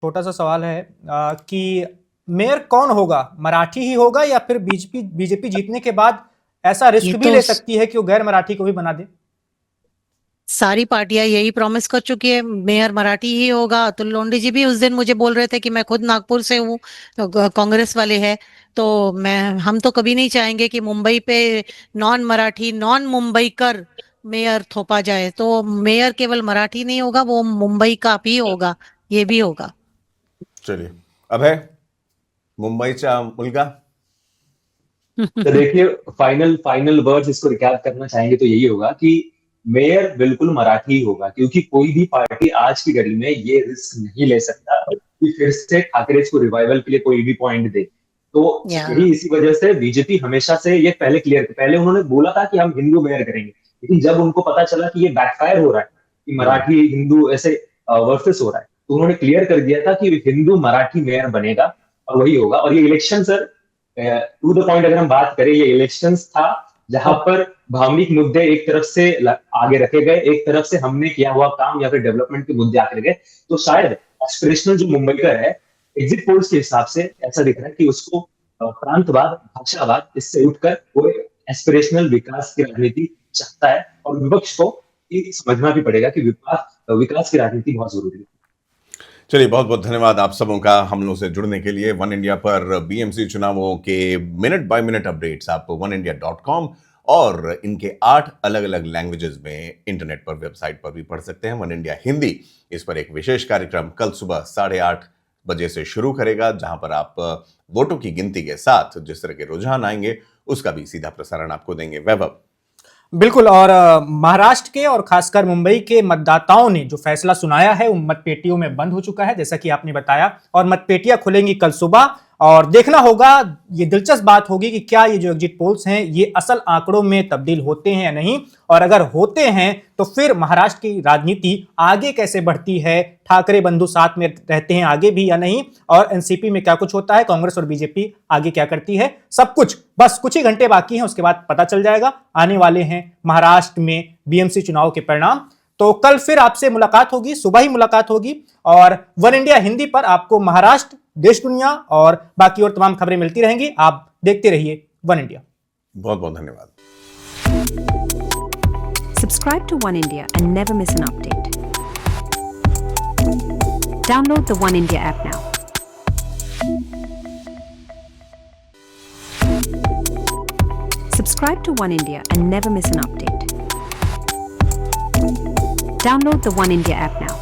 छोटा सा सवाल है कि मेयर कौन होगा, मराठी ही होगा या फिर बीजेपी जीतने के बाद ऐसा रिस्क भी ले सकती है कि वो गैर मराठी को भी बना दे? सारी पार्टियां यही प्रॉमिस कर चुकी है, मेयर मराठी ही होगा। अतुल लोंढे जी भी उस दिन मुझे बोल रहे थे कि मैं खुद नागपुर से हूँ, कांग्रेस वाले हैं, तो हम तो कभी नहीं चाहेंगे कि मुंबई पे non Marathi non Mumbaikar mayor थोपा जाए। तो मेयर केवल मराठी नहीं होगा, वो मुंबई का भी होगा, ये भी होगा। चलिए, अभय, मुंबईचा मुलगा। तो देखिए, फाइनल वर्ड्स इसको रिकैप करना चाहेंगे तो यही होगा कि मेयर बिल्कुल मराठी ही होगा, क्योंकि कोई भी पार्टी आज की घड़ी में ये रिस्क नहीं ले सकता कि फिर से ठाकरे को रिवाइवल के लिए कोई भी पॉइंट दे। तो यही इसी वजह से बीजेपी हमेशा से ये पहले उन्होंने बोला था कि हम हिंदू मेयर करेंगे, लेकिन जब उनको पता चला कि ये बैकफायर हो रहा है, कि मराठी हिंदू ऐसे वर्सेस हो रहा है, तो उन्होंने क्लियर कर दिया था कि हिंदू मराठी मेयर बनेगा और वही होगा। और ये election sir, to the point अगर हम बात करें, ये इलेक्शंस था जहां पर भावनिक मुद्दे एक तरफ से आगे रखे गए, एक तरफ से हमने किया हुआ काम या फिर डेवलपमेंट के मुद्दे आगे गए। तो शायद एस्पिरेशनल जो मुंबईकर है, एग्जिट पोल्स के हिसाब से ऐसा दिख रहा है कि उसको प्रांतवाद, भाषावाद, इससे उठकर वो एक एस्पिरेशनल विकास की राजनीति चाहता है। और विपक्ष को ये समझना भी पड़ेगा कि विकास की राजनीति बहुत जरूरी है। चलिए, बहुत बहुत धन्यवाद आप सबों का हम लोग से जुड़ने के लिए। वन इंडिया पर बीएमसी चुनावों के मिनट बाय मिनट अपडेट्स आप oneindia.com और इनके 8 अलग अलग लैंग्वेजेस में इंटरनेट पर, वेबसाइट पर भी पढ़ सकते हैं। वन इंडिया हिंदी इस पर एक विशेष कार्यक्रम कल सुबह 8:30 बजे से शुरू करेगा, जहां पर आप वोटों की गिनती के साथ जिस तरह के रुझान आएंगे उसका भी सीधा प्रसारण आपको देंगे। वैभव। बिल्कुल, और महाराष्ट्र के और खासकर मुंबई के मतदाताओं ने जो फैसला सुनाया है वो मतपेटियों में बंद हो चुका है, जैसा कि आपने बताया, और मतपेटियां खुलेंगी कल सुबह। और देखना होगा, ये दिलचस्प बात होगी कि क्या ये जो एग्जिट पोल्स हैं ये असल आंकड़ों में तब्दील होते हैं या नहीं, और अगर होते हैं तो फिर महाराष्ट्र की राजनीति आगे कैसे बढ़ती है, ठाकरे बंधु साथ में रहते हैं आगे भी या नहीं, और एनसीपी में क्या कुछ होता है, कांग्रेस और बीजेपी आगे क्या करती है, सब कुछ बस कुछ ही घंटे बाकी हैं, उसके बाद पता चल जाएगा। आने वाले हैं महाराष्ट्र में बीएमसी चुनाव के परिणाम। तो कल फिर आपसे मुलाकात होगी, सुबह ही मुलाकात होगी, और वन इंडिया हिंदी पर आपको महाराष्ट्र, देश दुनिया और बाकी और तमाम खबरें मिलती रहेंगी। आप देखते रहिए वन इंडिया। बहुत बहुत धन्यवाद। Subscribe to One India and never miss an update. Download the One India app now. Subscribe to One India and never miss an update. Download the One India app now.